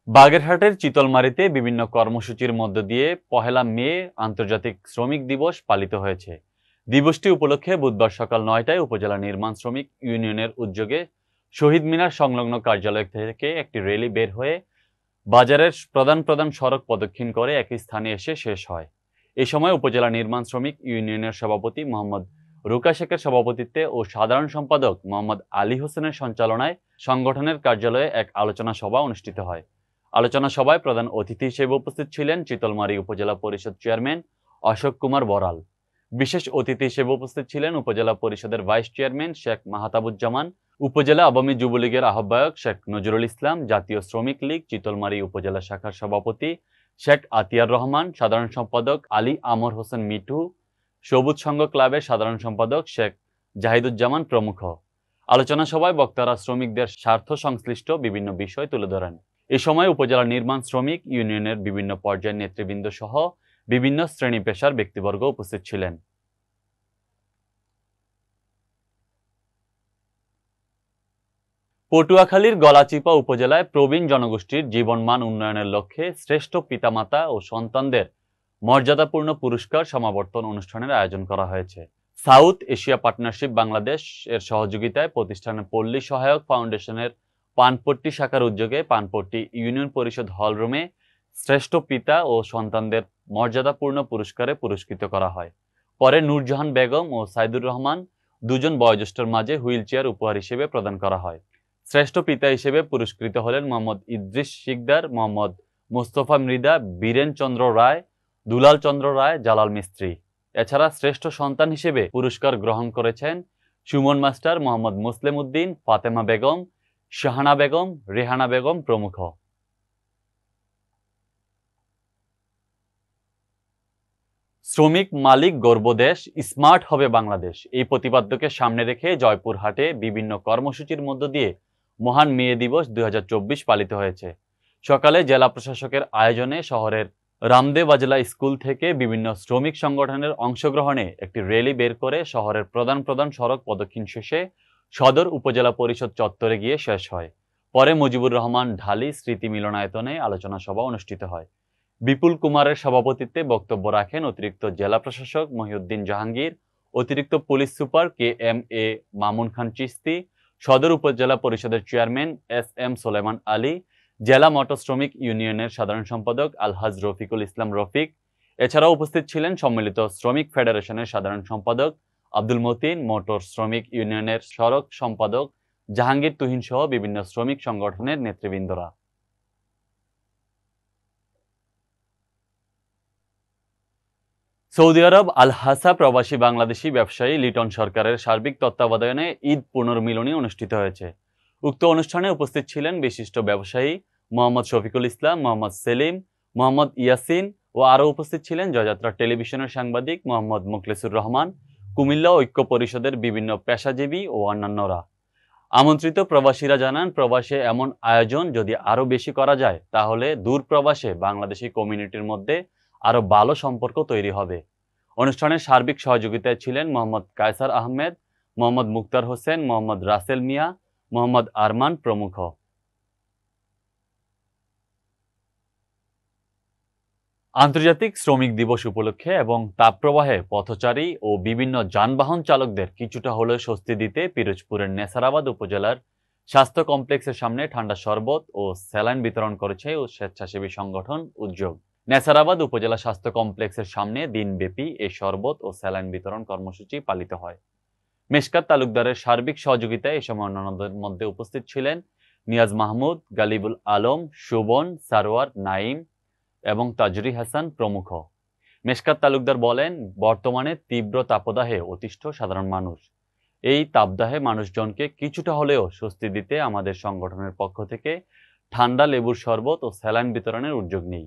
বাগেরহাটের চিতলমারীতে বিভিন্ন কর্মসূচির মধ্য দিয়ে পহেলা মে আন্তর্জাতিক শ্রমিক দিবস পালিত হয়েছে। দিবসটি উপলক্ষে বুধবার সকাল ৯টায় উপজেলা নির্মাণ শ্রমিক ইউনিয়নের উদ্যোগে শহীদ মিনার সংলগ্ন কার্যালয় থেকে একটি র্যালি বের হয়ে বাজারের প্রধান প্রধান সড়ক প্রদক্ষিণ করে একই স্থানে এসে শেষ হয়। এ সময় উপজেলা নির্মাণ শ্রমিক ইউনিয়নের সভাপতি মোহাম্মদ রুকা শেখের সভাপতিত্বে ও সাধারণ সম্পাদক মোহাম্মদ আলী হোসেনের সঞ্চালনায় সংগঠনের কার্যালয়ে এক আলোচনা সভা অনুষ্ঠিত হয়। আলোচনা সভায় প্রধান অতিথি হিসেবে উপস্থিত ছিলেন চিতলমারী উপজেলা পরিষদ চেয়ারম্যান অশোক কুমার বড়াল। বিশেষ অতিথি হিসেবে উপস্থিত ছিলেন উপজেলা পরিষদের ভাইস চেয়ারম্যান শেখ মাহতাবুজ্জামান, উপজেলা আওয়ামী যুবলীগের আহ্বায়ক শেখ নজরুল ইসলাম, জাতীয় শ্রমিক লীগ চিতলমারী উপজেলা শাখার সভাপতি শেখ আতিয়ার রহমান, সাধারণ সম্পাদক আলী আমর হোসেন মিঠু, সবুজ সংঘ ক্লাবের সাধারণ সম্পাদক শেখ জাহিদুজ্জামান প্রমুখ। আলোচনা সভায় বক্তারা শ্রমিকদের স্বার্থ সংশ্লিষ্ট বিভিন্ন বিষয় তুলে ধরেন। এ সময় উপজেলা নির্মাণ শ্রমিক ইউনিয়নের বিভিন্ন পর্যায়ের নেতৃবৃন্দ সহ বিভিন্ন শ্রেণী পেশার ব্যক্তিবর্গ উপস্থিত ছিলেন। পটুয়াখালীর গলাচিপা উপজেলায় প্রবীণ জনগোষ্ঠীর জীবনমান উন্নয়নের লক্ষ্যে শ্রেষ্ঠ পিতামাতা ও সন্তানদের মর্যাদাপূর্ণ পুরস্কার সমাবর্তন অনুষ্ঠানের আয়োজন করা হয়েছে। সাউথ এশিয়া পার্টনারশিপ বাংলাদেশ এর সহযোগিতায় প্রতিষ্ঠানের পল্লী সহায়ক ফাউন্ডেশনের পানপট্টি শাখার উদ্যোগে পানপট্টি ইউনিয়ন পরিষদ হলরুমে শ্রেষ্ঠ পিতা ও সন্তানদের মর্যাদাপূর্ণ পুরস্কারে পুরস্কৃত করা হয়। পরে নূরজাহান বেগম ও সাইদুর রহমান দুজন বয়োজ্যেষ্ঠর মাঝে হুইল চেয়ার উপহার হিসেবে প্রদান করা হয়। শ্রেষ্ঠ পিতা হিসেবে পুরস্কৃত হলেন মোহাম্মদ ইদ্রিস শিকদার, মোহাম্মদ মোস্তফা মৃদা, বীরেন চন্দ্র রায়, দুলাল চন্দ্র রায়, জালাল মিস্ত্রি। এছাড়া শ্রেষ্ঠ সন্তান হিসেবে পুরস্কার গ্রহণ করেছেন সুমন মাস্টার, মোহাম্মদ মুসলিম উদ্দিন, ফাতেমা বেগম, শাহানা বেগম, রেহানা বেগম প্রমুখ। শ্রমিক মালিক গর্ব দেশ, স্মার্ট হবে বাংলাদেশ, এই প্রতিপাদ্যকে সামনে রেখে জয়পুরহাটে বিভিন্ন কর্মসূচির মধ্য দিয়ে মহান মে দিবস ২০২৪ পালিত হয়েছে। সকালে জেলা প্রশাসকের আয়োজনে শহরের রামদেব আজলা স্কুল থেকে বিভিন্ন শ্রমিক সংগঠনের অংশগ্রহণে একটি র্যালি বের করে শহরের প্রধান প্রধান সড়ক প্রদক্ষিণ শেষে সদর উপজেলা পরিষদ চত্বরে গিয়ে শেষ হয়। পরে মুজিবুর রহমান ঢালি স্মৃতি মিলনায়তনে আলোচনা সভা অনুষ্ঠিত হয়। বিপুল কুমারের সভাপতিত্বে বক্তব্য রাখেন অতিরিক্ত জেলা প্রশাসক মহিউদ্দিন জাহাঙ্গীর, অতিরিক্ত police super KMA Mamun Khan Chishti, সদর উপজেলা পরিষদের চেয়ারম্যান SM সোলেমান আলী, জেলা মোটর শ্রমিক ইউনিয়নের সাধারণ সম্পাদক আলহাজ রফিকুল ইসলাম রফিক। এছাড়াও উপস্থিত ছিলেন সম্মিলিত শ্রমিক ফেডারেশনের সাধারণ সম্পাদক আব্দুল মতিন, মোটর শ্রমিক ইউনিয়নের সড়ক সম্পাদক জাহাঙ্গীর তুহিন সহ বিভিন্ন শ্রমিক সংগঠনের নেতৃবৃন্দরা। সৌদি আরব আল হাসা প্রবাসী বাংলাদেশি ব্যবসায়ী লিটন সরকারের সার্বিক তত্ত্বাবধানে ঈদ পুনর্মিলনী অনুষ্ঠিত হয়েছে। উক্ত অনুষ্ঠানে উপস্থিত ছিলেন বিশিষ্ট ব্যবসায়ী মোহাম্মদ শফিকুল ইসলাম, মোহাম্মদ সেলিম, মোহাম্মদ ইয়াসিন ও আরও উপস্থিত ছিলেন জয়যাত্রা টেলিভিশনের সাংবাদিক মোহাম্মদ মুখলেসুর রহমান, কুমিল্লা ঐক্য পরিষদের বিভিন্ন পেশাজীবী ও অন্যান্যরা। আমন্ত্রিত প্রবাসীরা জানান, প্রবাসে এমন আয়োজন যদি আরও বেশি করা যায় তাহলে দূর প্রবাসে বাংলাদেশি কমিউনিটির মধ্যে আরও ভালো সম্পর্ক তৈরি হবে। অনুষ্ঠানের সার্বিক সহযোগিতায় ছিলেন মোহাম্মদ কায়সার আহমেদ, মোহাম্মদ মুক্তার হোসেন, মোহাম্মদ রাসেল মিয়া, মোহাম্মদ আরমান প্রমুখ। আন্তর্জাতিক শ্রমিক দিবস উপলক্ষে এবং তাপপ্রবাহে পথচারী ও বিভিন্ন যানবাহন চালকদের কিছুটা হলেও স্বস্তি দিতে পিরোজপুরের নেসারাবাদ উপজেলার স্বাস্থ্য কমপ্লেক্সের সামনে ঠান্ডা শরবত ও স্যালাইন বিতরণ করেছে ও স্বেচ্ছাসেবী সংগঠন উদ্যোগ। নেসারাবাদ উপজেলা স্বাস্থ্য কমপ্লেক্সের সামনে দিনব্যাপী এই শরবত ও স্যালাইন বিতরণ কর্মসূচি পালিত হয়। মেশকাত তালুকদারের সার্বিক সহযোগিতায় এ সময় অন্যান্যদের মধ্যে উপস্থিত ছিলেন নিয়াজ মাহমুদ, গালিবুল আলম, শোভন, সারোয়ার, নাইম এবং তাজরি হাসান প্রমুখ। মেশকাত তালুকদার বলেন, বর্তমানে তীব্র তাপদাহে অতিষ্ঠ সাধারণ মানুষ। এই তাপদাহে মানুষজনকে কিছুটা হলেও স্বস্তি দিতে আমাদের সংগঠনের পক্ষ থেকে ঠান্ডা লেবুর শরবত ও স্যালাইন বিতরণের উদ্যোগ নেই।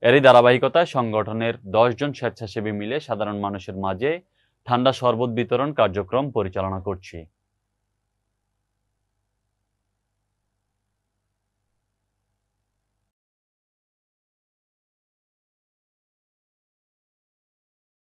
এরই ধারাবাহিকতায় সংগঠনের 10 জন স্বেচ্ছাসেবী মিলে সাধারণ মানুষের মাঝে ঠান্ডা শরবত বিতরণ কার্যক্রম পরিচালনা করছি।